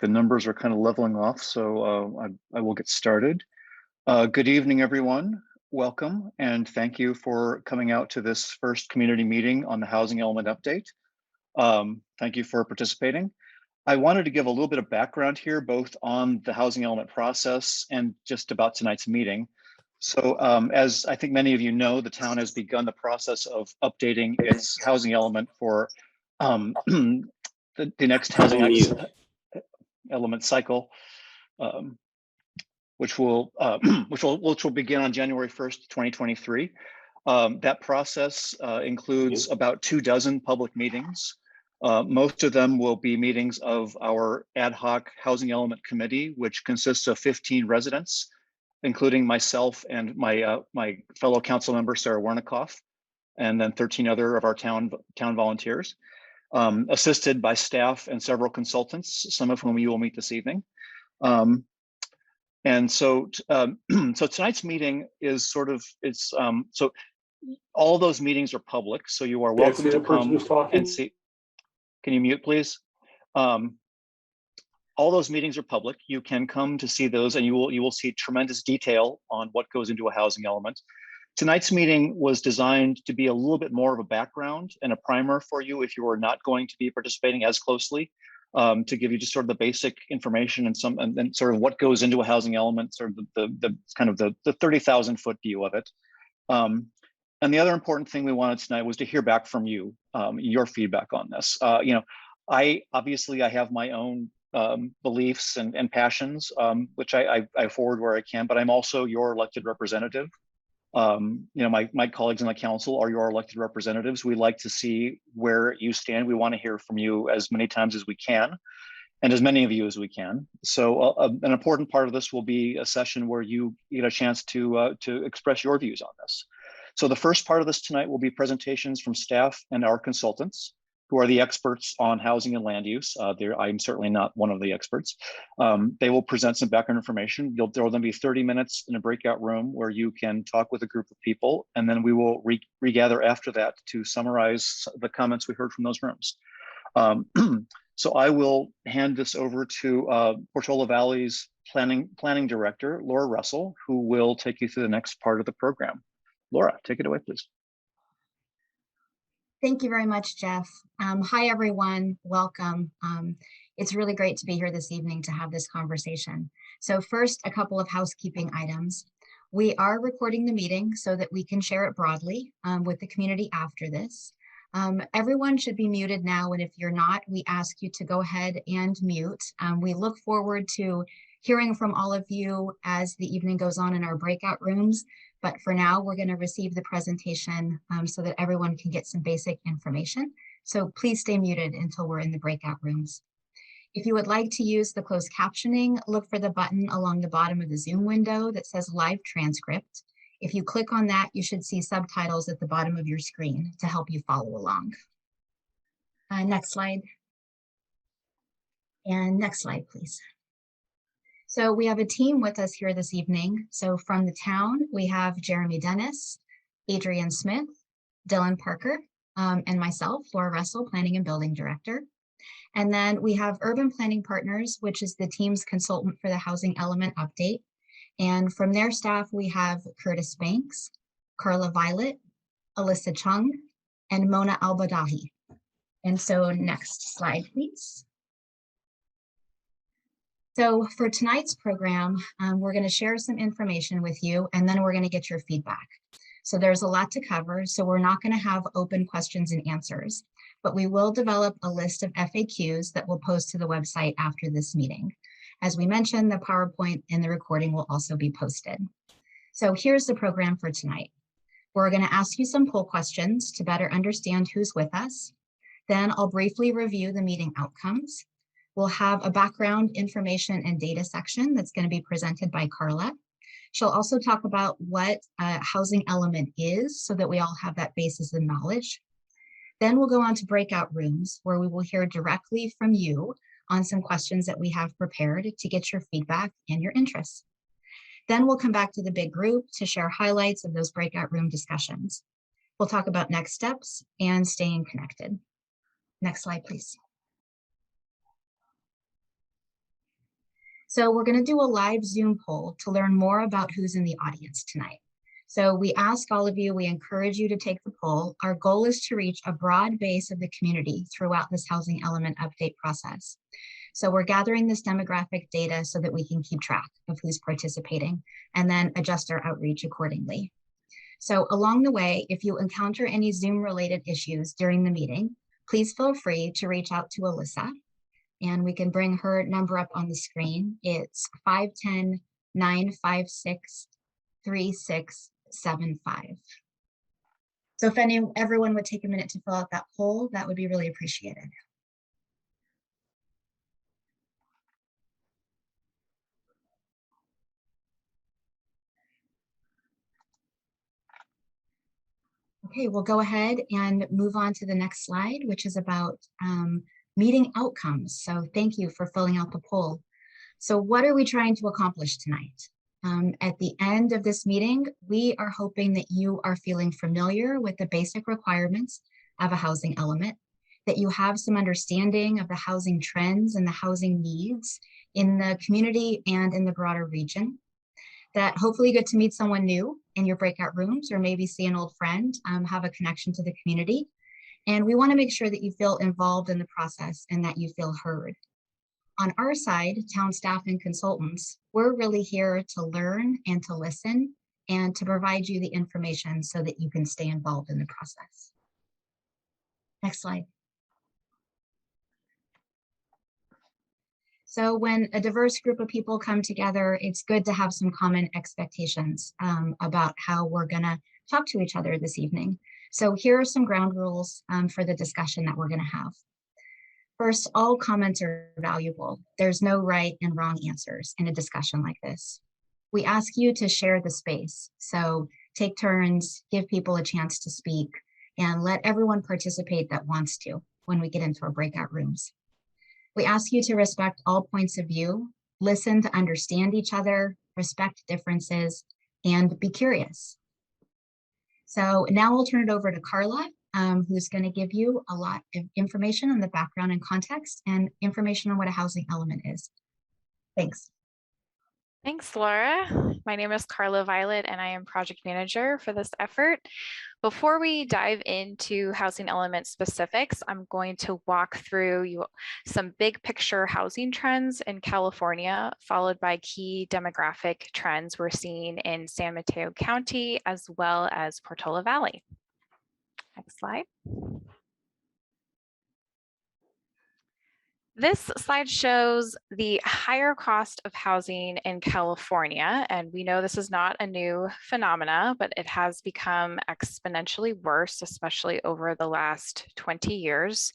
The numbers are kind of leveling off, so I will get started. Good evening, everyone. Welcome, and thank you for coming out to this first community meeting on the Housing Element Update. Thank you for participating. I wanted to give a little bit of background here, both on the Housing Element process and just about tonight's meeting. So as I think many of you know, the town has begun the process of updating its Housing Element for the next Housing Element cycle, which will begin on January 1st, 2023. That process includes about 24 public meetings. Most of them will be meetings of our ad hoc Housing Element Committee, which consists of 15 residents, including myself and my fellow council member, Sarah Warnikoff, and then 13 other of our town volunteers, assisted by staff and several consultants, some of whom you will meet this evening. And so tonight's meeting is so all those meetings are public, so you are welcome to come and see. Can you mute, please? All those meetings are public. You can come to see those, and you will see tremendous detail on what goes into a housing element. Tonight's meeting was designed to be a little bit more of a background and a primer for you if you are not going to be participating as closely, to give you just sort of the basic information and then sort of what goes into a housing element, sort of the kind of the 30,000-foot view of it. And the other important thing we wanted tonight was to hear back from you, your feedback on this. I have my own beliefs and passions, which I forward where I can, but I'm also your elected representative. My colleagues on the council are your elected representatives. We like to see where you stand. We want to hear from you as many times as we can, and as many of you as we can. So an important part of this will be a session where you get a chance to express your views on this. So the first part of this tonight will be presentations from staff and our consultants, who are the experts on housing and land use. I'm certainly not one of the experts. They will present some background information. There will then be 30 minutes in a breakout room where you can talk with a group of people, and then we will regather after that to summarize the comments we heard from those rooms. So I will hand this over to Portola Valle's planning director, Laura Russell, who will take you through the next part of the program. Laura, take it away, please. Thank you very much, Jeff. Hi, everyone. Welcome. It's really great to be here this evening to have this conversation. So first, a couple of housekeeping items. We are recording the meeting so that we can share it broadly with the community after this. Everyone should be muted now, and if you're not, we ask you to go ahead and mute. We look forward to hearing from all of you as the evening goes on in our breakout rooms. But for now, we're going to receive the presentation so that everyone can get some basic information. So please stay muted until we're in the breakout rooms. If you would like to use the closed captioning, look for the button along the bottom of the Zoom window that says live transcript. If you click on that, you should see subtitles at the bottom of your screen to help you follow along. Next slide. And next slide, please. So we have a team with us here this evening. So from the town, we have Jeremy Dennis, Adrian Smith, Dylan Parker, and myself, Laura Russell, Planning and Building Director. And then we have Urban Planning Partners, which is the team's consultant for the Housing Element Update. And from their staff, we have Curtis Banks, Carla Violet, Alyssa Chung, and Mona Albadahi. And so next slide, please. So for tonight's program, we're going to share some information with you, and then we're going to get your feedback. So there's a lot to cover, so we're not going to have open questions and answers, but we will develop a list of FAQs that we'll post to the website after this meeting. As we mentioned, the PowerPoint and the recording will also be posted. So here's the program for tonight. We're going to ask you some poll questions to better understand who's with us. Then I'll briefly review the meeting outcomes. We'll have a background information and data section that's going to be presented by Carla. She'll also talk about what a housing element is so that we all have that basis of knowledge. Then we'll go on to breakout rooms where we will hear directly from you on some questions that we have prepared to get your feedback and your interests. Then we'll come back to the big group to share highlights of those breakout room discussions. We'll talk about next steps and staying connected. Next slide, please. So we're going to do a live Zoom poll to learn more about who's in the audience tonight. So we ask all of you, we encourage you to take the poll. Our goal is to reach a broad base of the community throughout this housing element update process. So we're gathering this demographic data so that we can keep track of who's participating and then adjust our outreach accordingly. So along the way, if you encounter any Zoom related issues during the meeting, please feel free to reach out to Alyssa, and we can bring her number up on the screen. It's 510-956-3675. So if everyone would take a minute to fill out that poll, that would be really appreciated. Okay, we'll go ahead and move on to the next slide, which is about meeting outcomes. So thank you for filling out the poll. So what are we trying to accomplish tonight? At the end of this meeting, we are hoping that you are feeling familiar with the basic requirements of a housing element, that you have some understanding of the housing trends and the housing needs in the community and in the broader region, that hopefully you get to meet someone new in your breakout rooms, or maybe see an old friend, have a connection to the community. And we want to make sure that you feel involved in the process and that you feel heard. On our side, town staff and consultants, we're really here to learn and to listen and to provide you the information so that you can stay involved in the process. Next slide. So when a diverse group of people come together, it's good to have some common expectations about how we're gonna talk to each other this evening. So here are some ground rules for the discussion that we're gonna have. First, all comments are valuable. There's no right and wrong answers in a discussion like this. We ask you to share the space. So take turns, give people a chance to speak, and let everyone participate that wants to when we get into our breakout rooms. We ask you to respect all points of view, listen to understand each other, respect differences, and be curious. So now I'll turn it over to Carla, who's going to give you a lot of information on the background and context and information on what a housing element is. Thanks. Thanks, Laura. My name is Carla Violet, and I am project manager for this effort. Before we dive into housing element specifics, I'm going to walk through some big picture housing trends in California, followed by key demographic trends we're seeing in San Mateo County, as well as Portola Valley. Next slide. This slide shows the higher cost of housing in California, and we know this is not a new phenomena, but it has become exponentially worse, especially over the last 20 years.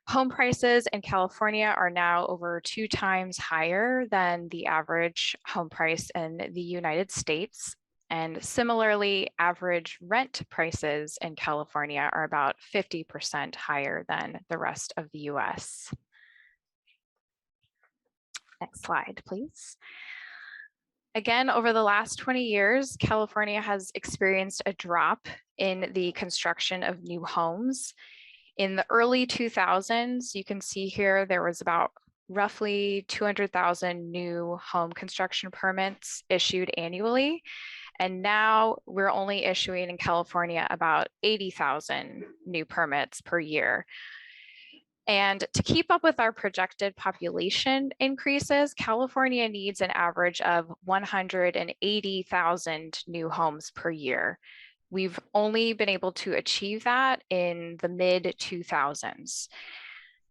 Home prices in California are now over 2 times higher than the average home price in the United States. And similarly, average rent prices in California are about 50% higher than the rest of the US. Next slide, please. Again, over the last 20 years, California has experienced a drop in the construction of new homes. In the early 2000s, you can see here, there was about roughly 200,000 new home construction permits issued annually. And now we're only issuing in California about 80,000 new permits per year. And to keep up with our projected population increases, California needs an average of 180,000 new homes per year. We've only been able to achieve that in the mid-2000s.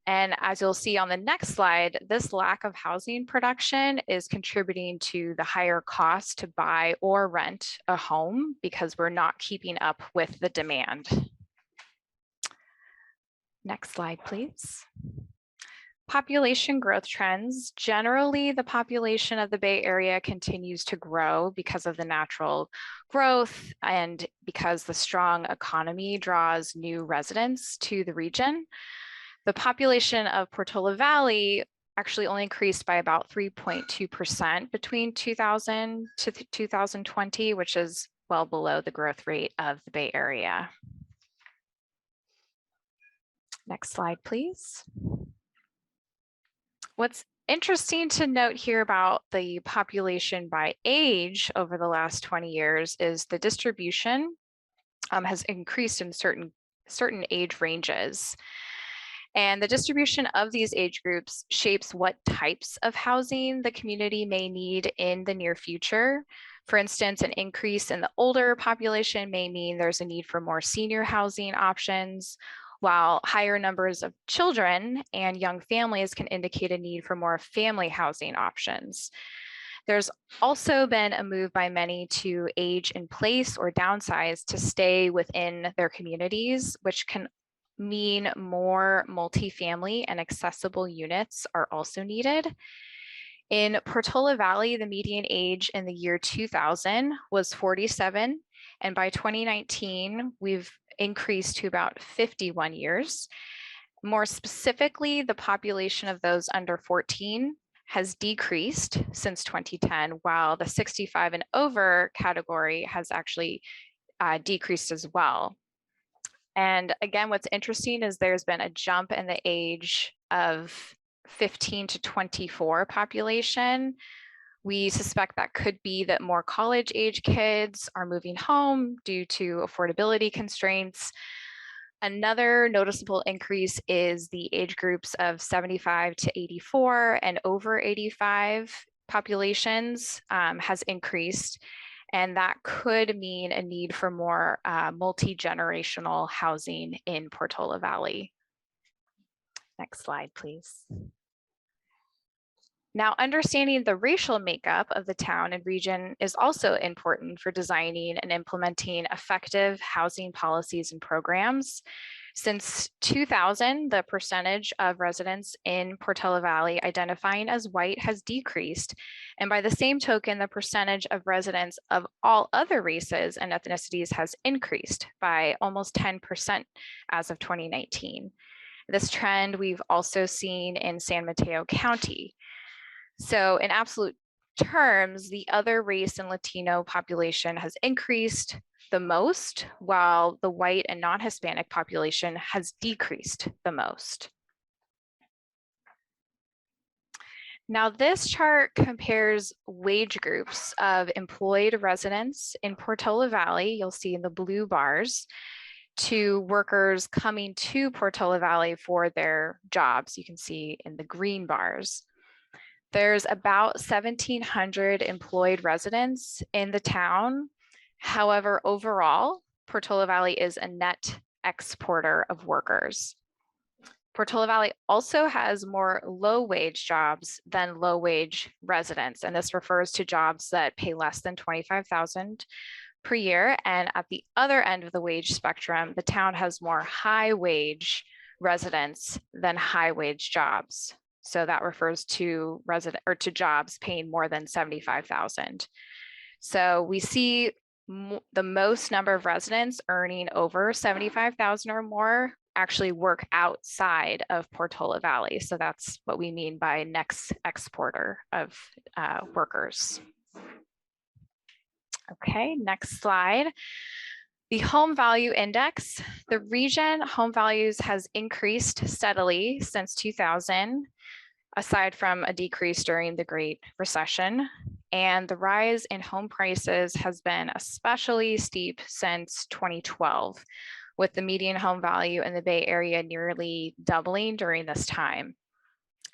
And as you'll see on the next slide, this lack of housing production is contributing to the higher cost to buy or rent a home because we're not keeping up with the demand. Next slide, please. Population growth trends. Generally, the population of the Bay Area continues to grow because of the natural growth and because the strong economy draws new residents to the region. The population of Portola Valley actually only increased by about 3.2% between 2000 to 2020, which is well below the growth rate of the Bay Area. Next slide, please. What's interesting to note here about the population by age over the last 20 years is the distribution has increased in certain age ranges. And the distribution of these age groups shapes what types of housing the community may need in the near future. For instance, an increase in the older population may mean there's a need for more senior housing options, while higher numbers of children and young families can indicate a need for more family housing options. There's also been a move by many to age in place or downsize to stay within their communities, which can mean more multifamily and accessible units are also needed. In Portola Valley, the median age in the year 2000 was 47, and by 2019, we've increased to about 51 years. More specifically, the population of those under 14 has decreased since 2010, while the 65 and over category has actually decreased as well. And again, what's interesting is there's been a jump in the age of 15 to 24 population. We suspect that could be that more college age kids are moving home due to affordability constraints. Another noticeable increase is the age groups of 75 to 84 and over 85 populations has increased. And that could mean a need for more multi-generational housing in Portola Valley. Next slide, please. Now, understanding the racial makeup of the town and region is also important for designing and implementing effective housing policies and programs. Since 2000, the percentage of residents in Portola Valley identifying as white has decreased. And by the same token, the percentage of residents of all other races and ethnicities has increased by almost 10% as of 2019. This trend we've also seen in San Mateo County. So in absolute terms, the other race and Latino population has increased the most, while the white and non-Hispanic population has decreased the most. Now, this chart compares wage groups of employed residents in Portola Valley, you'll see in the blue bars, to workers coming to Portola Valley for their jobs, you can see in the green bars. There's about 1,700 employed residents in the town. However, overall, Portola Valley is a net exporter of workers. Portola Valley also has more low-wage jobs than low-wage residents, and this refers to jobs that pay less than $25,000 per year. And at the other end of the wage spectrum, the town has more high-wage residents than high-wage jobs. So that refers to jobs paying more than $75,000. So we see the most number of residents earning over $75,000 or more actually work outside of Portola Valley. So that's what we mean by next exporter of workers. Okay, next slide. The home value index, the region home values has increased steadily since 2000, aside from a decrease during the Great Recession. And the rise in home prices has been especially steep since 2012, with the median home value in the Bay Area nearly doubling during this time.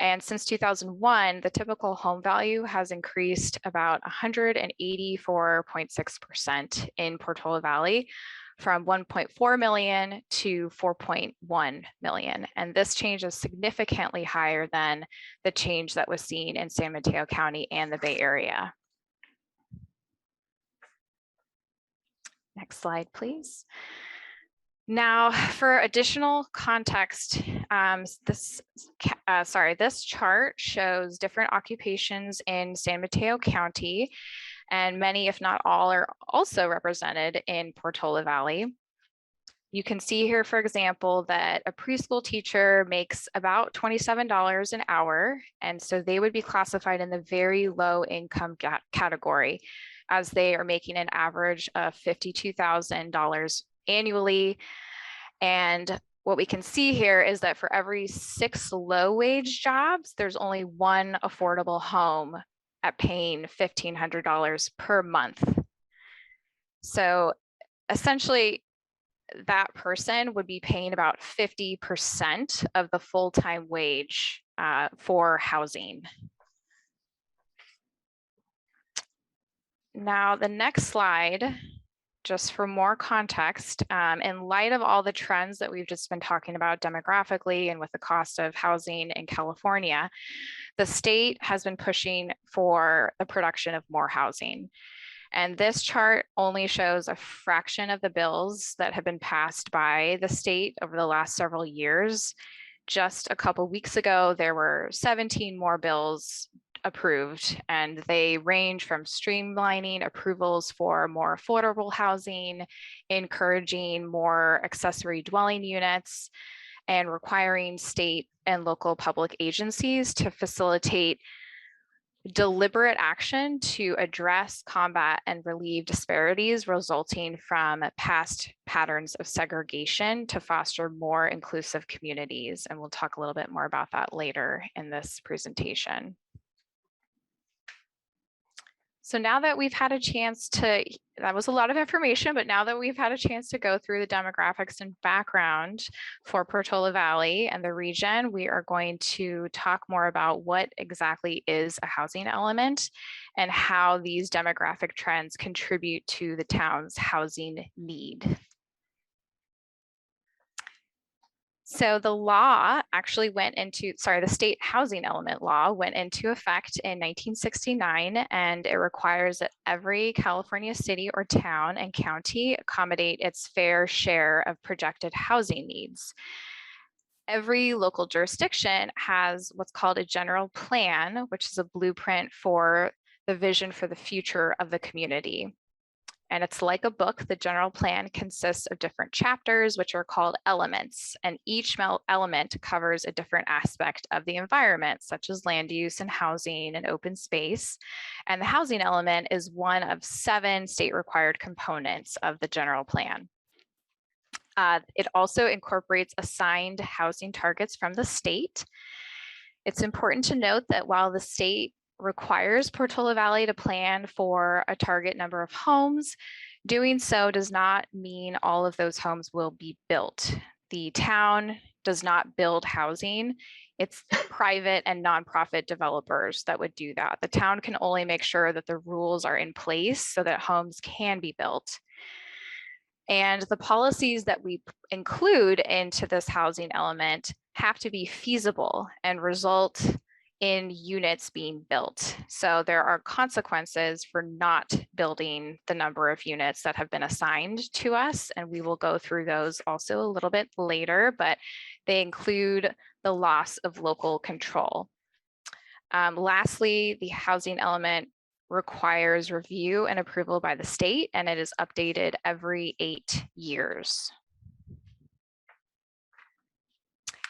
And since 2001, the typical home value has increased about 184.6% in Portola Valley, from 1.4 million to 4.1 million. And this change is significantly higher than the change that was seen in San Mateo County and the Bay Area. Next slide, please. Now, for additional context, this chart shows different occupations in San Mateo County, and many, if not all, are also represented in Portola Valley. You can see here, for example, that a preschool teacher makes about $27 an hour, and so they would be classified in the very low income category, as they are making an average of $52,000 annually. And what we can see here is that for every 6 low-wage jobs, there's only 1 affordable home at paying $1,500 per month. So essentially, that person would be paying about 50% of the full-time wage for housing. Now, the next slide, just for more context, in light of all the trends that we've just been talking about demographically and with the cost of housing in California, the state has been pushing for the production of more housing. And this chart only shows a fraction of the bills that have been passed by the state over the last several years. Just a couple weeks ago, there were 17 more bills approved, and they range from streamlining approvals for more affordable housing, encouraging more accessory dwelling units, and requiring state and local public agencies to facilitate deliberate action to address, combat, and relieve disparities resulting from past patterns of segregation to foster more inclusive communities. And we'll talk a little bit more about that later in this presentation. So now that we've had a chance to, that was a lot of information, but now that we've had a chance to go through the demographics and background for Portola Valley and the region, we are going to talk more about what exactly is a housing element and how these demographic trends contribute to the town's housing need. So the law actually went into, the state housing element law went into effect in 1969, and it requires that every California city or town and county accommodate its fair share of projected housing needs. Every local jurisdiction has what's called a general plan, which is a blueprint for the vision for the future of the community. And it's like a book. The general plan consists of different chapters, which are called elements. And each element covers a different aspect of the environment, such as land use and housing and open space. And the housing element is one of 7 state required components of the general plan. It also incorporates assigned housing targets from the state. It's important to note that while the state requires Portola Valley to plan for a target number of homes, doing so does not mean all of those homes will be built. The town does not build housing. It's private and nonprofit developers that would do that. The town can only make sure that the rules are in place so that homes can be built. And the policies that we include into this housing element have to be feasible and result in units being built. So there are consequences for not building the number of units that have been assigned to us, and we will go through those also a little bit later, but they include the loss of local control. Lastly, the housing element requires review and approval by the state, and it is updated every 8 years.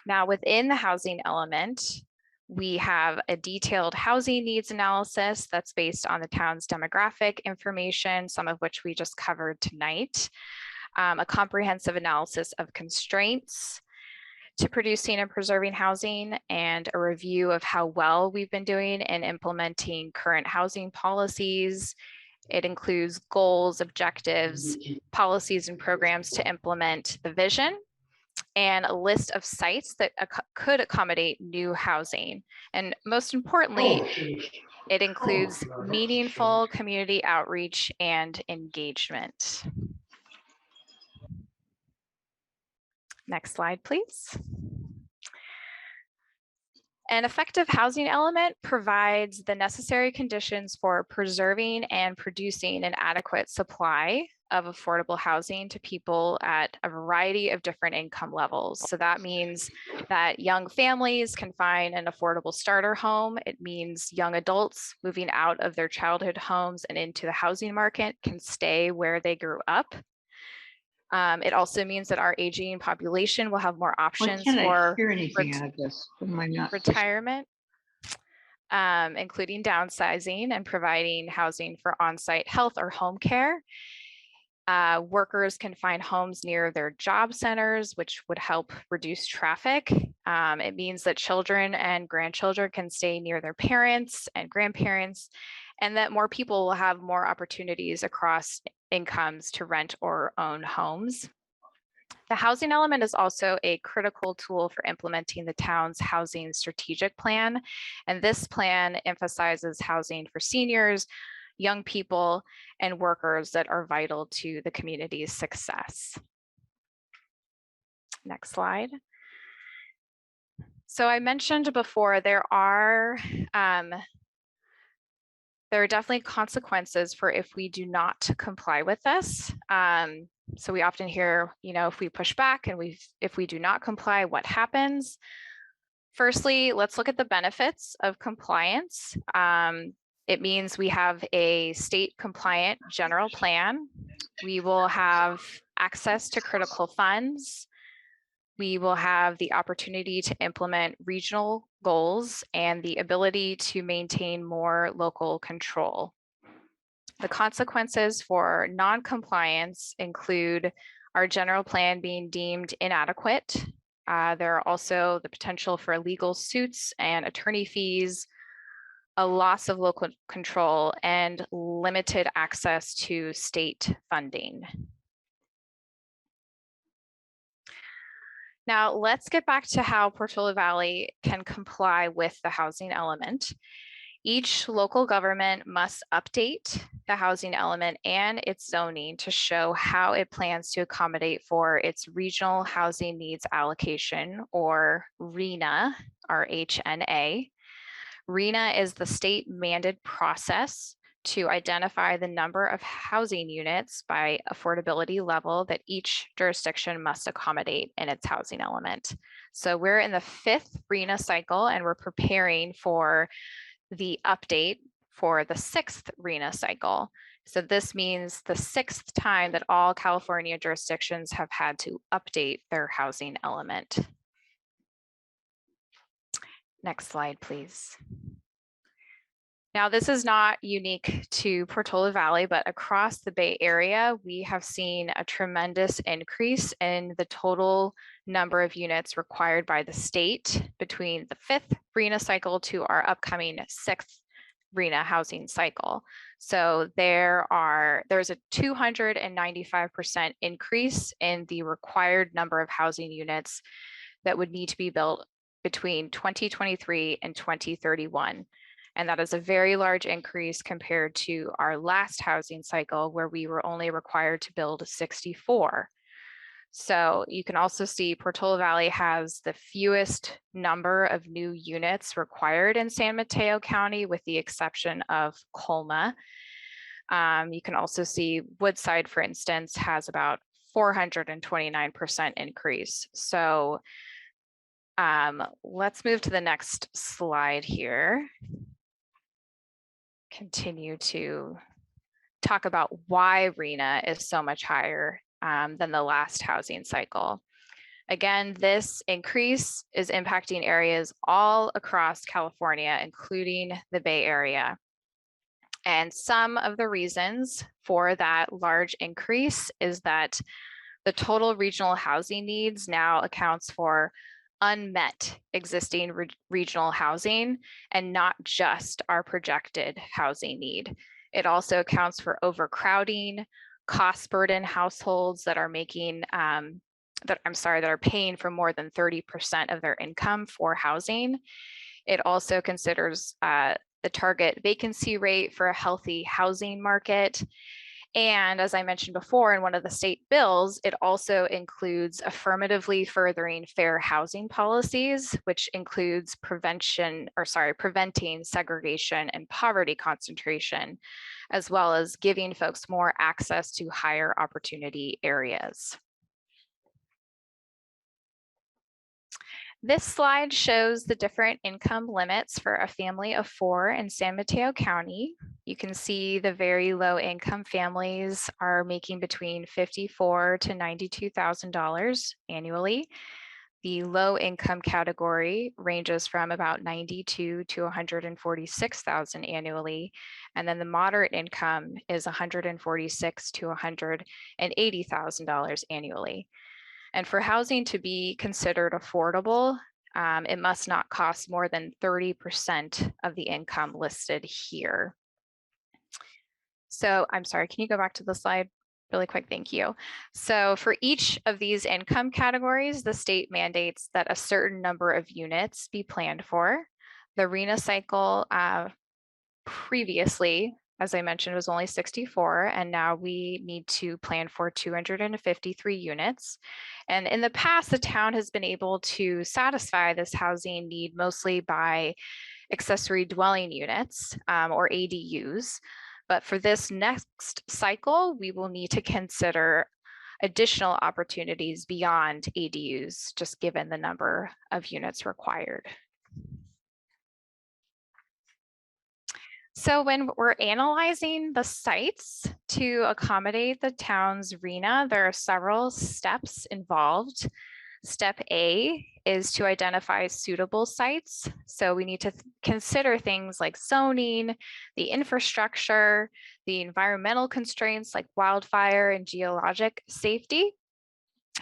Now, within the housing element, we have a detailed housing needs analysis that's based on the town's demographic information, some of which we just covered tonight, a comprehensive analysis of constraints to producing and preserving housing, and a review of how well we've been doing in implementing current housing policies. It includes goals, objectives, policies, and programs to implement the vision, and a list of sites that could accommodate new housing. And most importantly, it includes meaningful community outreach and engagement. Next slide, please. An effective housing element provides the necessary conditions for preserving and producing an adequate supply of affordable housing to people at a variety of different income levels. So that means that young families can find an affordable starter home. It means young adults moving out of their childhood homes and into the housing market can stay where they grew up. It also means that our aging population will have more options for retirement, including downsizing and providing housing for on-site health or home care. Workers can find homes near their job centers, which would help reduce traffic. It means that children and grandchildren can stay near their parents and grandparents, and that more people will have more opportunities across incomes to rent or own homes. The housing element is also a critical tool for implementing the town's housing strategic plan. And this plan emphasizes housing for seniors, young people, and workers that are vital to the community's success. Next slide. So I mentioned before, there are definitely consequences for if we do not comply with this. So we often hear, if we push back and if we do not comply, what happens? Firstly, let's look at the benefits of compliance. It means we have a state compliant general plan. We will have access to critical funds. We will have the opportunity to implement regional goals and the ability to maintain more local control. The consequences for non-compliance include our general plan being deemed inadequate. There are also the potential for legal suits and attorney fees, a loss of local control, and limited access to state funding. Now, let's get back to how Portola Valley can comply with the housing element. Each local government must update the housing element and its zoning to show how it plans to accommodate for its regional housing needs allocation, or RHNA, RHNA. RHNA is the state mandated process to identify the number of housing units by affordability level that each jurisdiction must accommodate in its housing element. So we're in the 5th RHNA cycle, and we're preparing for the update for the 6th RHNA cycle. So this means the 6th time that all California jurisdictions have had to update their housing element. Next slide, please. Now, this is not unique to Portola Valley, but across the Bay Area, we have seen a tremendous increase in the total number of units required by the state between the 5th RHNA cycle to our upcoming 6th RHNA housing cycle. So there's a 295% increase in the required number of housing units that would need to be built between 2023 and 2031. And that is a very large increase compared to our last housing cycle, where we were only required to build 64. So you can also see Portola Valley has the fewest number of new units required in San Mateo County, with the exception of Colma. You can also see Woodside, for instance, has about 429% increase. So let's move to the next slide here. Continue to talk about why RHNA is so much higher than the last housing cycle. Again, this increase is impacting areas all across California, including the Bay Area. And some of the reasons for that large increase is that the total regional housing needs now accounts for unmet existing regional housing, and not just our projected housing need. It also accounts for overcrowding, cost burden households that are making that are paying for more than 30% of their income for housing. It also considers the target vacancy rate for a healthy housing market. And as I mentioned before, in one of the state bills, it also includes affirmatively furthering fair housing policies, which includes preventing segregation and poverty concentration, as well as giving folks more access to higher opportunity areas. This slide shows the different income limits for a family of 4 in San Mateo County. You can see the very low income families are making between $54,000 to $92,000 annually. The low income category ranges from about 92 to 146,000 annually. And then the moderate income is 146 to $180,000 annually. And for housing to be considered affordable, it must not cost more than 30% of the income listed here. So I'm sorry, can you go back to the slide really quick? Thank you. So for each of these income categories, the state mandates that a certain number of units be planned for. The RHNA cycle previously, as I mentioned, was only 64, and now we need to plan for 253 units. And in the past, the town has been able to satisfy this housing need mostly by accessory dwelling units or ADUs. But for this next cycle, we will need to consider additional opportunities beyond ADUs, just given the number of units required. So when we're analyzing the sites to accommodate the town's RHNA, there are several steps involved. Step A is to identify suitable sites. So we need to consider things like zoning, the infrastructure, the environmental constraints like wildfire and geologic safety.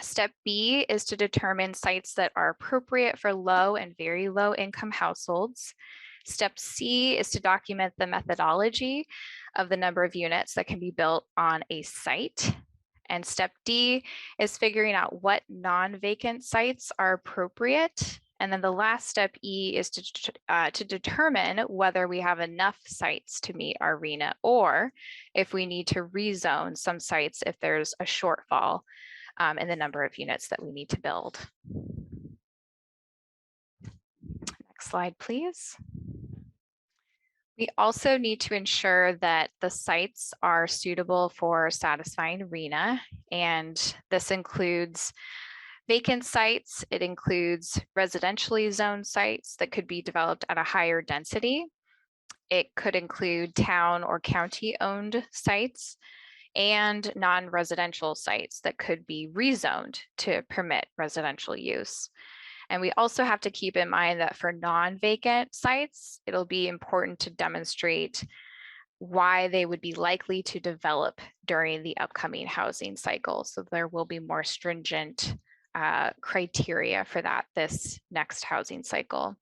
Step B is to determine sites that are appropriate for low and very low income households. Step C is to document the methodology of the number of units that can be built on a site. And step D is figuring out what non-vacant sites are appropriate. And then the last step, E, is to determine whether we have enough sites to meet our RHNA, or if we need to rezone some sites if there's a shortfall in the number of units that we need to build. Next slide, please. We also need to ensure that the sites are suitable for satisfying RHNA, and this includes vacant sites. It includes residentially zoned sites that could be developed at a higher density. It could include town or county-owned sites and non-residential sites that could be rezoned to permit residential use. And we also have to keep in mind that for non-vacant sites, it'll be important to demonstrate why they would be likely to develop during the upcoming housing cycle. So there will be more stringent criteria for that this next housing cycle.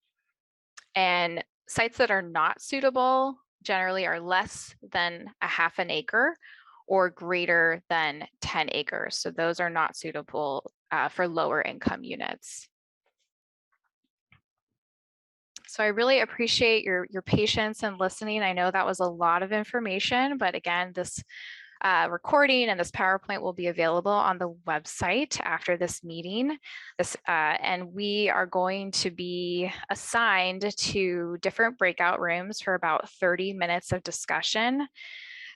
And sites that are not suitable generally are less than a half an acre or greater than 10 acres. So those are not suitable for lower income units. So I really appreciate your patience and listening. I know that was a lot of information, but again, this recording and this PowerPoint will be available on the website after this meeting. And we are going to be assigned to different breakout rooms for about 30 minutes of discussion.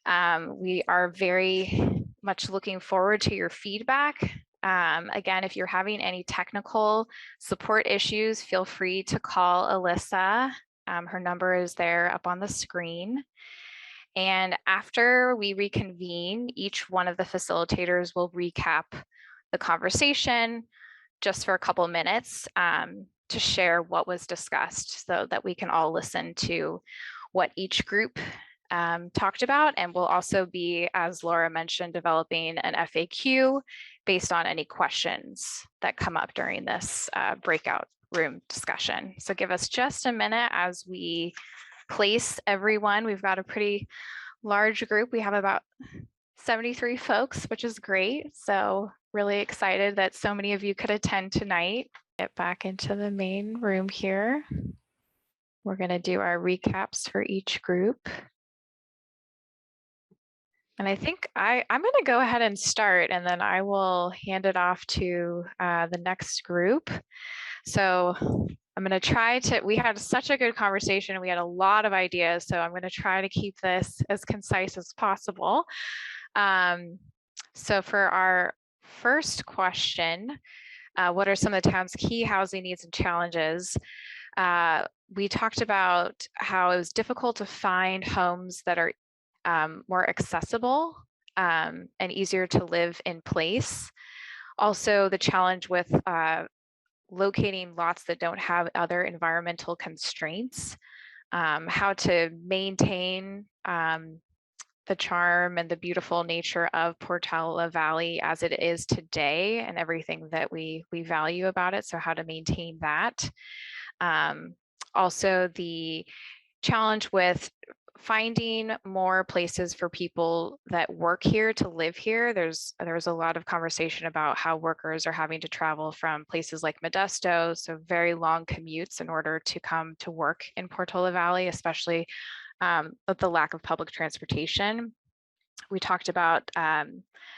We are very much looking forward to your feedback. Again, if you're having any technical support issues, feel free to call Alyssa. Her number is there up on the screen. And after we reconvene, each one of the facilitators will recap the conversation just for a couple minutes to share what was discussed so that we can all listen to what each group talked about. And we'll also be, as Laura mentioned, developing an FAQ based on any questions that come up during this breakout room discussion. So give us just a minute as we place everyone. We've got a pretty large group. We have about 73 folks, which is great. So really excited that so many of you could attend tonight. Get back into the main room here. We're going to do our recaps for each group. And I think I'm going to go ahead and start, and then I will hand it off to the next group. So I'm going to try to, we had such a good conversation. We had a lot of ideas, so I'm going to try to keep this as concise as possible. So for our first question, what are some of the town's key housing needs and challenges? We talked about how it was difficult to find homes that are more accessible and easier to live in place. Also, the challenge with locating lots that don't have other environmental constraints, how to maintain the charm and the beautiful nature of Portola Valley as it is today and everything that we value about it. So how to maintain that. Also the challenge with finding more places for people that work here to live here. There's a lot of conversation about how workers are having to travel from places like Modesto, so very long commutes in order to come to work in Portola Valley, especially with the lack of public transportation. We talked about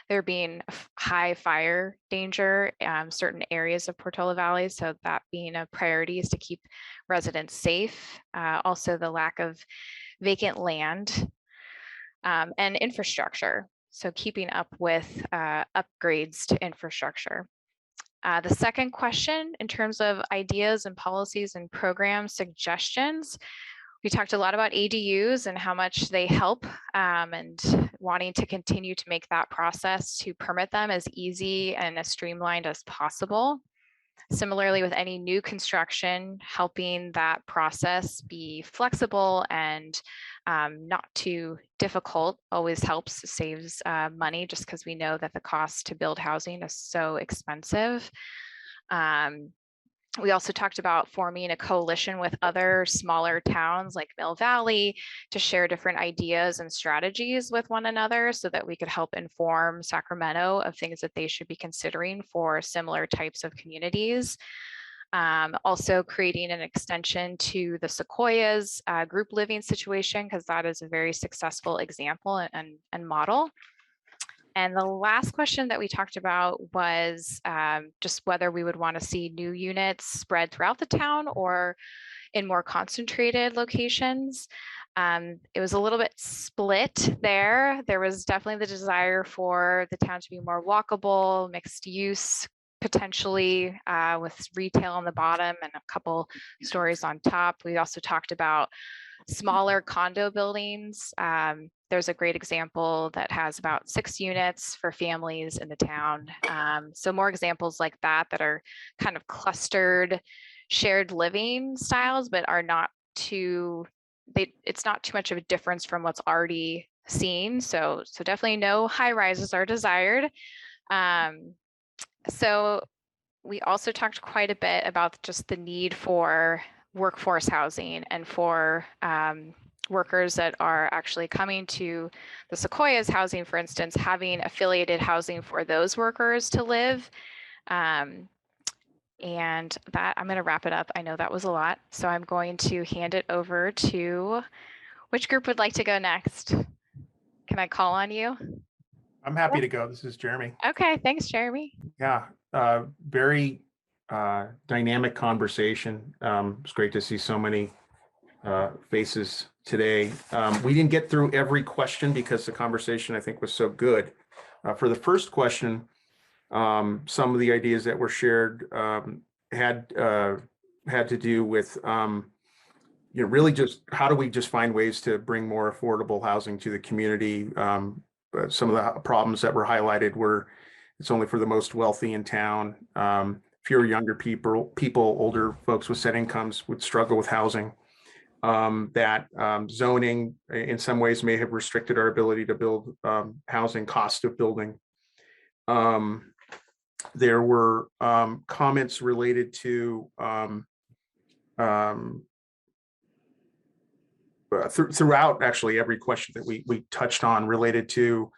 there being high fire danger certain areas of Portola Valley, so that being a priority is to keep residents safe. Also the lack of vacant land and infrastructure, so keeping up with upgrades to infrastructure. The second question, in terms of ideas and policies and program suggestions, we talked a lot about ADUs and how much they help and wanting to continue to make that process to permit them as easy and as streamlined as possible. Similarly, with any new construction, helping that process be flexible and not too difficult always helps, saves money, just because we know that the cost to build housing is so expensive. We also talked about forming a coalition with other smaller towns like Mill Valley to share different ideas and strategies with one another so that we could help inform Sacramento of things that they should be considering for similar types of communities. Also creating an extension to the Sequoias group living situation, because that is a very successful example and model. And the last question that we talked about was just whether we would want to see new units spread throughout the town or in more concentrated locations. It was a little bit split there. There was definitely the desire for the town to be more walkable, mixed use, potentially with retail on the bottom and a couple stories on top. We also talked about smaller condo buildings. There's a great example that has about 6 units for families in the town. So more examples like that that are kind of clustered shared living styles, but are not too, it's not too much of a difference from what's already seen. So definitely no high rises are desired. So we also talked quite a bit about just the need for workforce housing and for workers that are actually coming to the Sequoias housing, for instance, having affiliated housing for those workers to live. And that, I'm going to wrap it up. I know that was a lot. So I'm going to hand it over to which group would like to go next? Can I call on you? I'm happy to go. This is Jeremy. Okay, thanks, Jeremy. Yeah, very dynamic conversation. It's great to see so many faces today. We didn't get through every question because the conversation, I think, was so good. For the first question, some of the ideas that were shared had to do with really just how do we just find ways to bring more affordable housing to the community. Some of the problems that were highlighted were it's only for the most wealthy in town. Fewer younger people, older folks with set incomes would struggle with housing. That zoning in some ways may have restricted our ability to build housing, cost of building. There were comments related to throughout actually every question that we touched on related to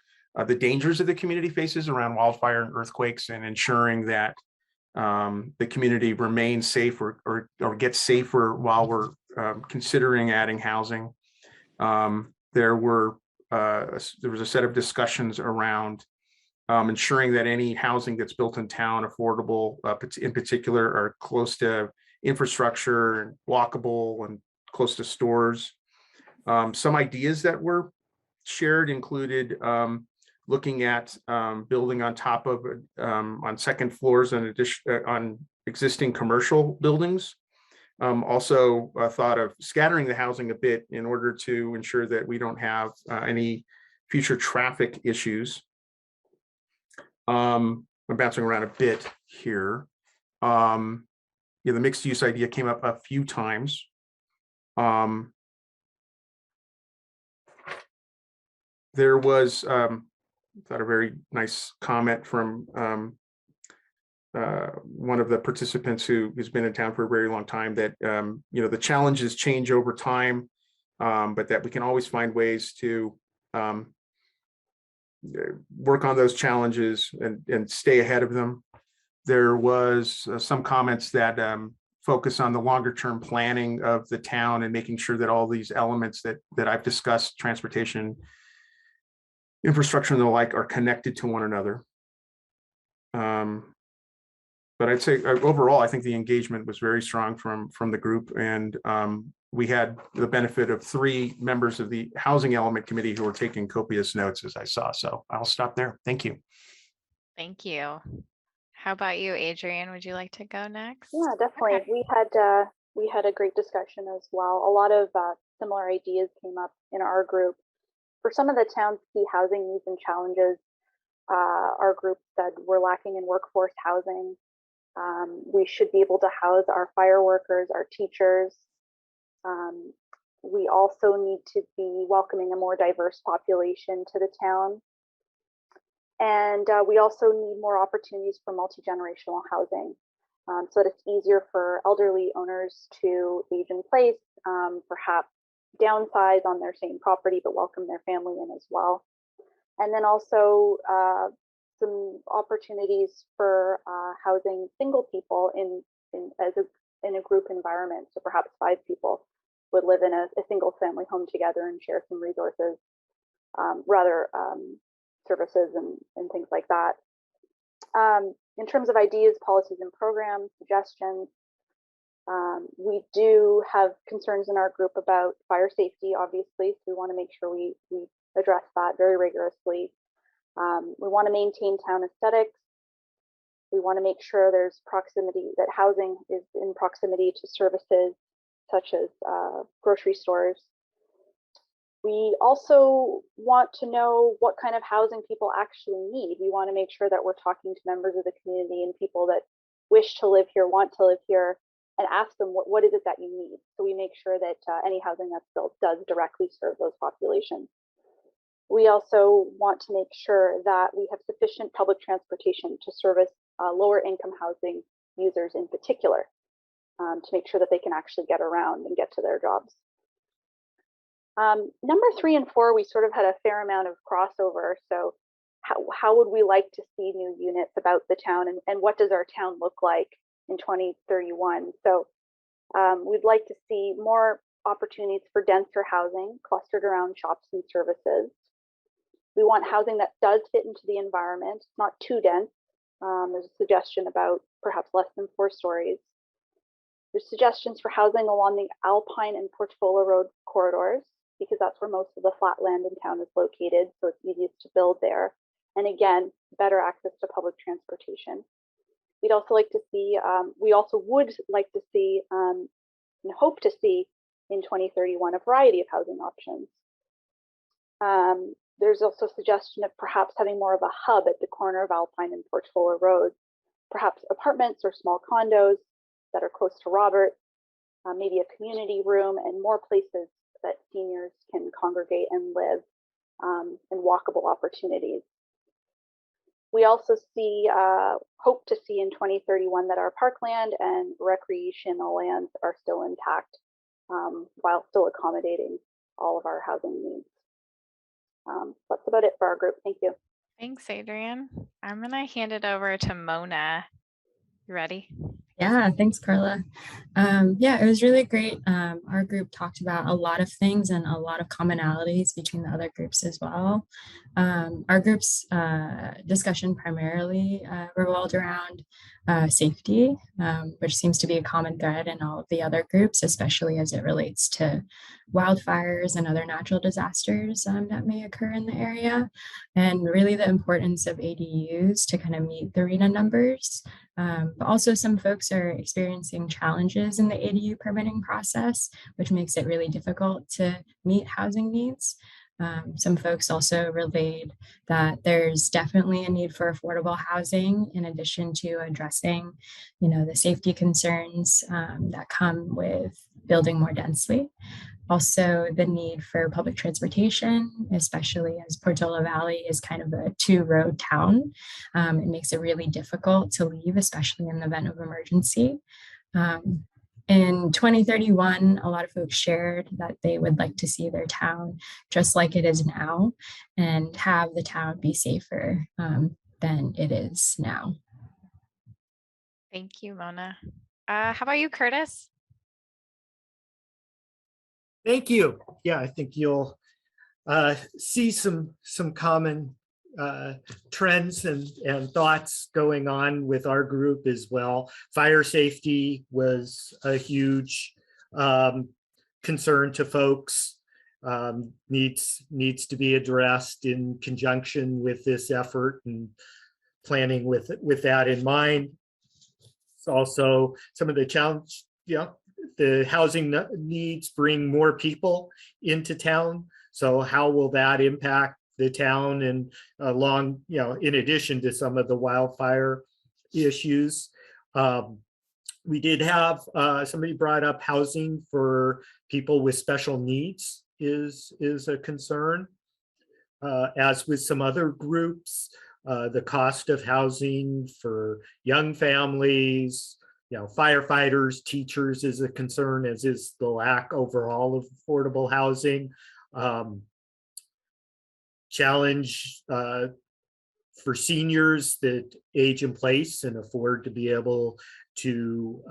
the dangers that the community faces around wildfire and earthquakes and ensuring that the community remains safe or gets safer while we're considering adding housing. There was a set of discussions around ensuring that any housing that's built in town, affordable in particular, are close to infrastructure and walkable and close to stores. Some ideas that were shared included looking at building on top of on second floors on existing commercial buildings. Also thought of scattering the housing a bit in order to ensure that we don't have any future traffic issues. I'm bouncing around a bit here. the mixed use idea came up a few times. There was thought a very nice comment from one of the participants who's been in town for a very long time, that the challenges change over time, but that we can always find ways to work on those challenges and stay ahead of them. There was some comments that focus on the longer term planning of the town and making sure that all these elements that I've discussed, transportation, infrastructure and the like, are connected to one another. But I'd say overall, I think the engagement was very strong from the group, and we had the benefit of 3 members of the Housing Element Committee who were taking copious notes, as I saw. So I'll stop there. Thank you. Thank you. How about you, Adrian? Would you like to go next? Yeah, definitely. Okay. We had a great discussion as well. A lot of similar ideas came up in our group. For some of the town's key housing needs and challenges, our group said we're lacking in workforce housing. We should be able to house our fire workers, our teachers. We also need to be welcoming a more diverse population to the town. And we also need more opportunities for multi-generational housing, so that it's easier for elderly owners to age in place, perhaps downsize on their same property, but welcome their family in as well. And then also some opportunities for housing single people in a group environment. So perhaps 5 people would live in a single family home together and share some resources, services and things like that. In terms of ideas, policies, and programs, suggestions, we do have concerns in our group about fire safety, obviously, so we want to make sure we address that very rigorously. We want to maintain town aesthetics. We want to make sure there's proximity, that housing is in proximity to services such as grocery stores. We also want to know what kind of housing people actually need. We want to make sure that we're talking to members of the community and people that wish to live here, want to live here, and ask them what is it that you need. So we make sure that any housing that's built does directly serve those populations. We also want to make sure that we have sufficient public transportation to service lower income housing users in particular, to make sure that they can actually get around and get to their jobs. Number 3 and 4, we sort of had a fair amount of crossover. So how would we like to see new units about the town, and what does our town look like in 2031? So we'd like to see more opportunities for denser housing clustered around shops and services. We want housing that does fit into the environment, not too dense. There's a suggestion about perhaps less than 4 stories. There's suggestions for housing along the Alpine and Portola Road corridors, because that's where most of the flat land in town is located, so it's easiest to build there. And again, better access to public transportation. We'd also like to see, we also would like to see and hope to see in 2031 a variety of housing options. There's also a suggestion of perhaps having more of a hub at the corner of Alpine and Portola Road, perhaps apartments or small condos that are close to Robert, maybe a community room, and more places that seniors can congregate and live, and walkable opportunities. We also hope to see in 2031 that our parkland and recreational lands are still intact, while still accommodating all of our housing needs. That's about it for our group. Thank you. Thanks, Adrian. I'm gonna hand it over to Mona. You ready? Yeah, thanks, Carla. Yeah, it was really great. Our group talked about a lot of things and a lot of commonalities between the other groups as well. Our group's discussion primarily revolved around safety, which seems to be a common thread in all of the other groups, especially as it relates to wildfires and other natural disasters that may occur in the area, and really the importance of ADUs to kind of meet the RHNA numbers. But also some folks are experiencing challenges in the ADU permitting process, which makes it really difficult to meet housing needs. Some folks also relayed that there's definitely a need for affordable housing in addition to addressing, the safety concerns that come with building more densely. Also, the need for public transportation, especially as Portola Valley is kind of a two-road town. It makes it really difficult to leave, especially in the event of emergency. In 2031, a lot of folks shared that they would like to see their town just like it is now and have the town be safer than it is now. Thank you, Mona. How about you, Curtis? Thank you. Yeah, I think you'll see some common trends and thoughts going on with our group as well. Fire safety was a huge concern to folks. Needs to be addressed in conjunction with this effort and planning with that in mind. It's also some of the challenge, the housing needs bring more people into town. So how will that impact the town and along, in addition to some of the wildfire issues? We did have, somebody brought up housing for people with special needs is a concern. As with some other groups, the cost of housing for young families, firefighters, teachers is a concern, as is the lack overall of affordable housing. Challenge for seniors that age in place and afford to be able to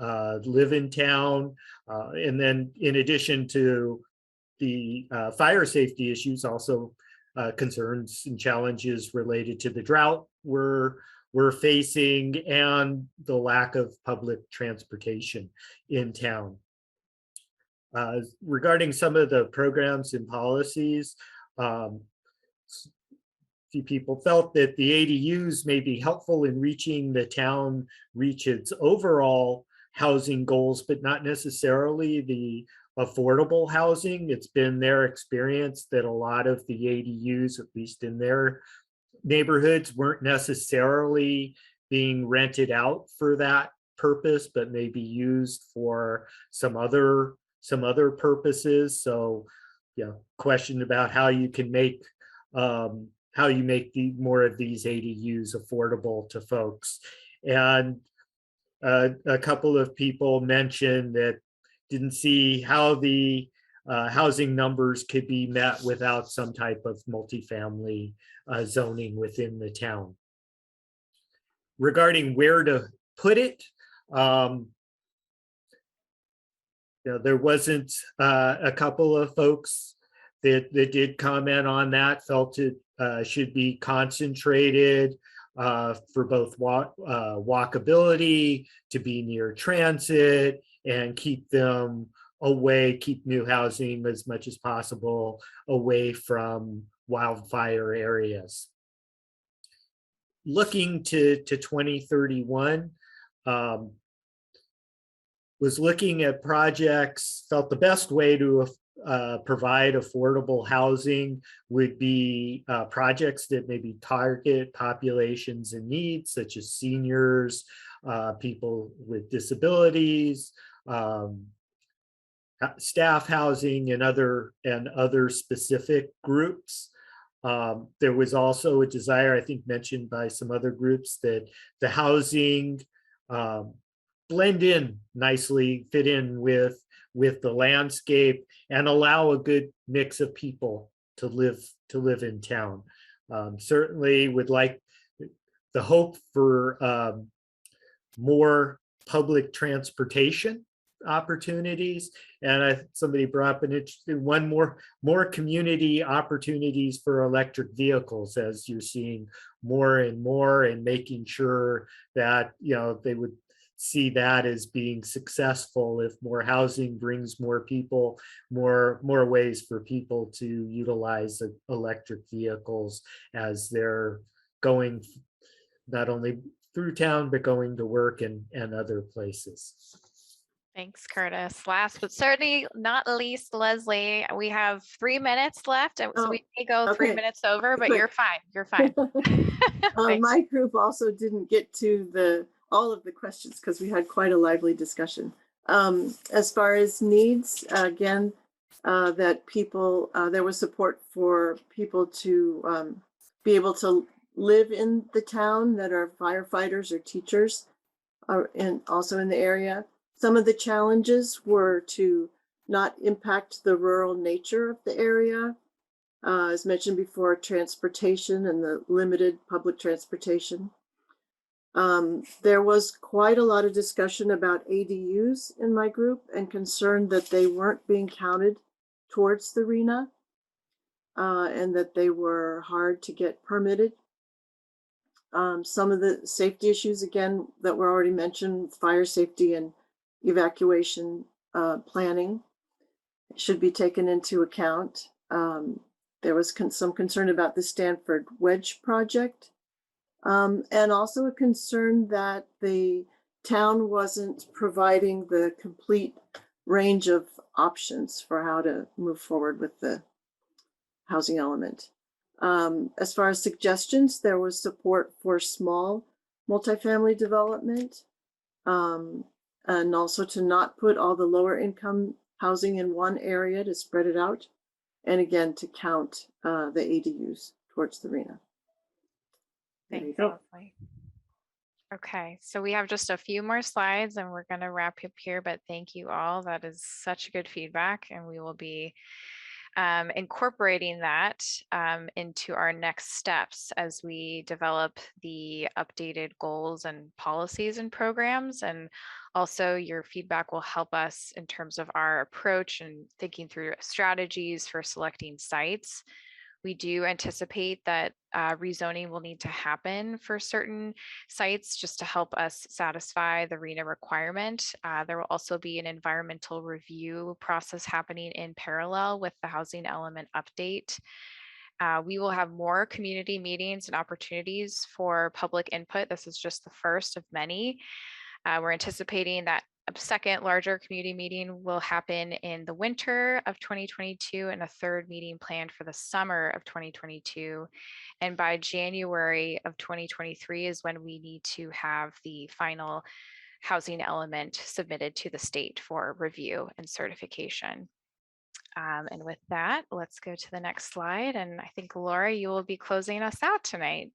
live in town. And then in addition to the fire safety issues, also concerns and challenges related to the drought we're facing and the lack of public transportation in town. Regarding some of the programs and policies, few people felt that the ADUs may be helpful in reaching the town, reach its overall housing goals, but not necessarily the affordable housing. It's been their experience that a lot of the ADUs, at least in their neighborhoods, weren't necessarily being rented out for that purpose, but may be used for some other purposes. So, question about how you can make more of these ADUs affordable to folks. And a couple of people mentioned that didn't see how the housing numbers could be met without some type of multifamily zoning within the town. Regarding where to put it, there wasn't a couple of folks that did comment on that, felt it should be concentrated for both walkability, to be near transit, and keep them away, keep new housing as much as possible away from wildfire areas. Looking to 2031, was looking at projects, felt the best way to provide affordable housing would be projects that maybe target populations in need, such as seniors, people with disabilities, staff housing, and other specific groups. There was also a desire, I think mentioned by some other groups, that the housing blend in nicely, fit in with the landscape, and allow a good mix of people to live in town. Certainly would like the hope for more public transportation opportunities, and somebody brought up an interesting one, more community opportunities for electric vehicles, as you're seeing more and more, and making sure that they would see that as being successful. If more housing brings more people, more ways for people to utilize electric vehicles as they're going not only through town but going to work and other places. Thanks, Curtis. Last but certainly not least, Leslie, we have 3 minutes left, and so we may go 3 okay. minutes over, but Quick. you're fine. You're fine. Thanks. My group also didn't get to all of the questions because we had quite a lively discussion. As far as needs, again, that people, there was support for people to be able to live in the town that are firefighters or teachers, and also in the area. Some of the challenges were to not impact the rural nature of the area. As mentioned before, transportation and the limited public transportation. There was quite a lot of discussion about ADUs in my group and concern that they weren't being counted towards the RHNA, and that they were hard to get permitted. Some of the safety issues, again, that were already mentioned, fire safety and evacuation planning should be taken into account. There was some concern about the Stanford Wedge project, and also a concern that the town wasn't providing the complete range of options for how to move forward with the housing element. As far as suggestions, there was support for small multifamily development, and also to not put all the lower income housing in one area, to spread it out, and again to count the ADUs towards the RHNA. Thanks, Leslie. Okay, so we have just a few more slides and we're going to wrap up here, but thank you all. That is such good feedback, and we will be incorporating that into our next steps as we develop the updated goals and policies and programs. And also your feedback will help us in terms of our approach and thinking through strategies for selecting sites. We do anticipate that rezoning will need to happen for certain sites just to help us satisfy the RHNA requirement. There will also be an environmental review process happening in parallel with the housing element update. We will have more community meetings and opportunities for public input. This is just the first of many. We're anticipating that a second larger community meeting will happen in the winter of 2022 and a third meeting planned for the summer of 2022. And by January of 2023 is when we need to have the final housing element submitted to the state for review and certification. And with that, let's go to the next slide. And I think, Laura, you will be closing us out tonight.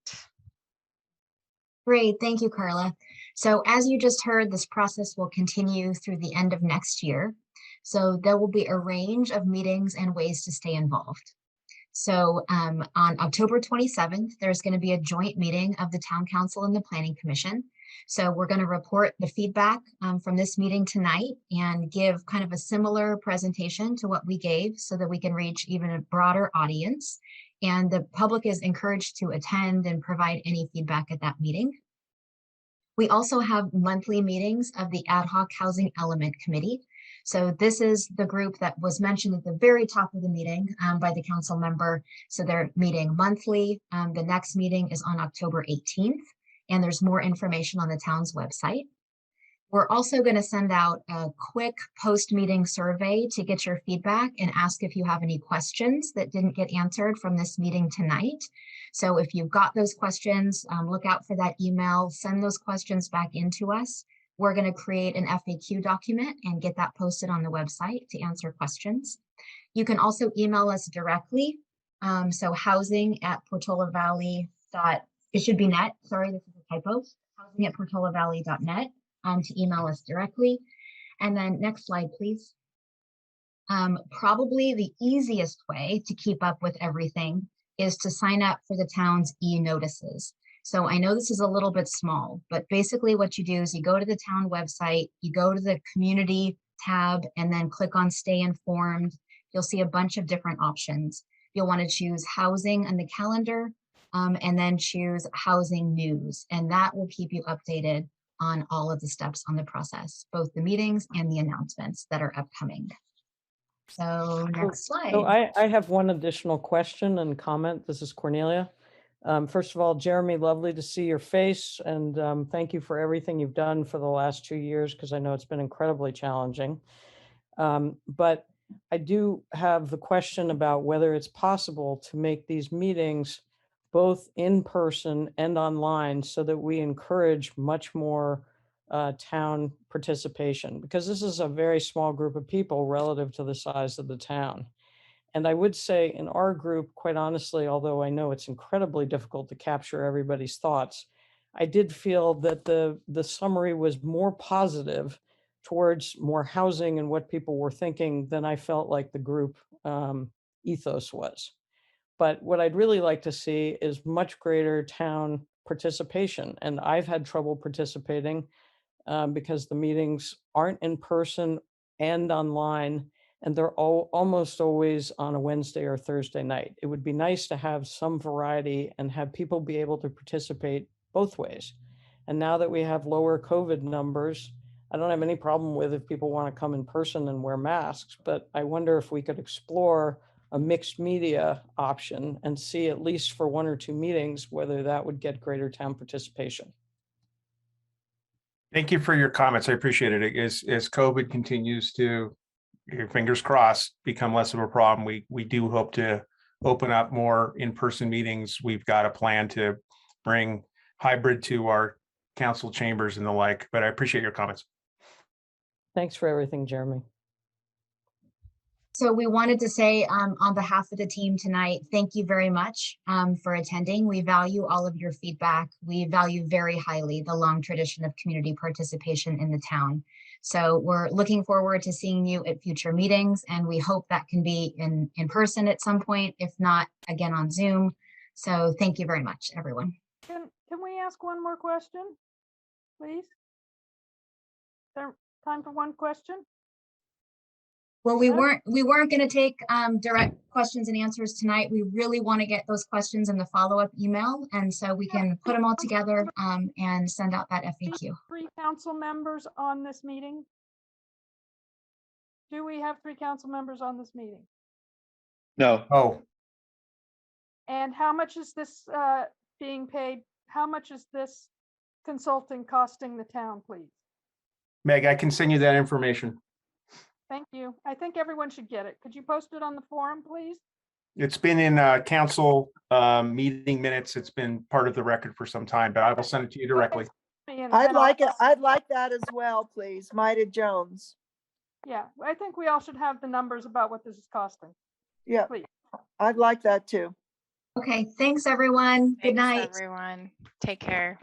Great, thank you, Carla. So as you just heard, this process will continue through the end of next year. So there will be a range of meetings and ways to stay involved. So on October 27th, there's going to be a joint meeting of the Town Council and the Planning Commission. So we're going to report the feedback from this meeting tonight and give kind of a similar presentation to what we gave so that we can reach even a broader audience. And the public is encouraged to attend and provide any feedback at that meeting. We also have monthly meetings of the Ad Hoc Housing Element Committee. So this is the group that was mentioned at the very top of the meeting by the council member. So they're meeting monthly. The next meeting is on October 18th, and there's more information on the town's website. We're also going to send out a quick post-meeting survey to get your feedback and ask if you have any questions that didn't get answered from this meeting tonight. So if you've got those questions, look out for that email, send those questions back into us. We're going to create an FAQ document and get that posted on the website to answer questions. You can also email us directly. So housing@portolavalley. It should be net, sorry, this is a typo, housing@portolavalley.net. To email us directly. And then next slide, please. Probably the easiest way to keep up with everything is to sign up for the town's e-notices. So I know this is a little bit small, but basically what you do is you go to the town website, you go to the community tab, and then click on Stay Informed. You'll see a bunch of different options. You'll want to choose housing on the calendar, and then choose housing news, and that will keep you updated on all of the steps on the process, both the meetings and the announcements that are upcoming. So next slide. So I have one additional question and comment. This is Cornelia. First of all, Jeremy, lovely to see your face, and thank you for everything you've done for the last 2 years, because I know it's been incredibly challenging. But I do have the question about whether it's possible to make these meetings both in person and online so that we encourage much more town participation, because this is a very small group of people relative to the size of the town. And I would say in our group, quite honestly, although I know it's incredibly difficult to capture everybody's thoughts, I did feel that the summary was more positive towards more housing and what people were thinking than I felt like the group ethos was. But what I'd really like to see is much greater town participation. And I've had trouble participating because the meetings aren't in person and online, and they're almost always on a Wednesday or Thursday night. It would be nice to have some variety and have people be able to participate both ways. And now that we have lower COVID numbers, I don't have any problem with if people want to come in person and wear masks, but I wonder if we could explore a mixed media option and see, at least for 1 or 2 meetings, whether that would get greater town participation. Thank you for your comments. I appreciate it. As COVID continues to, fingers crossed, become less of a problem, we do hope to open up more in-person meetings. We've got a plan to bring hybrid to our council chambers and the like, but I appreciate your comments. Thanks for everything, Jeremy. So we wanted to say on behalf of the team tonight, thank you very much for attending. We value all of your feedback. We value very highly the long tradition of community participation in the town. So we're looking forward to seeing you at future meetings, and we hope that can be in person at some point, if not again on Zoom. So thank you very much, everyone. Can we ask one more question, please? Is there time for one question? Well, we weren't going to take direct questions and answers tonight. We really want to get those questions in the follow-up email, and so we can put them all together and send out that FAQ. 3 council members on this meeting? Do we have 3 council members on this meeting? No. Oh, And how much is this being paid? How much is this consulting costing the town, please? Meg, I can send you that information. Thank you. I think everyone should get it. Could you post it on the forum, please? It's been in council meeting minutes. It's been part of the record for some time, but I will send it to you directly. I'd like it. I'd like that as well, please. Maida Jones. Yeah, I think we all should have the numbers about what this is costing. Yeah, Please. I'd like that too. Okay, thanks everyone. Good Thanks, night. everyone. Take care.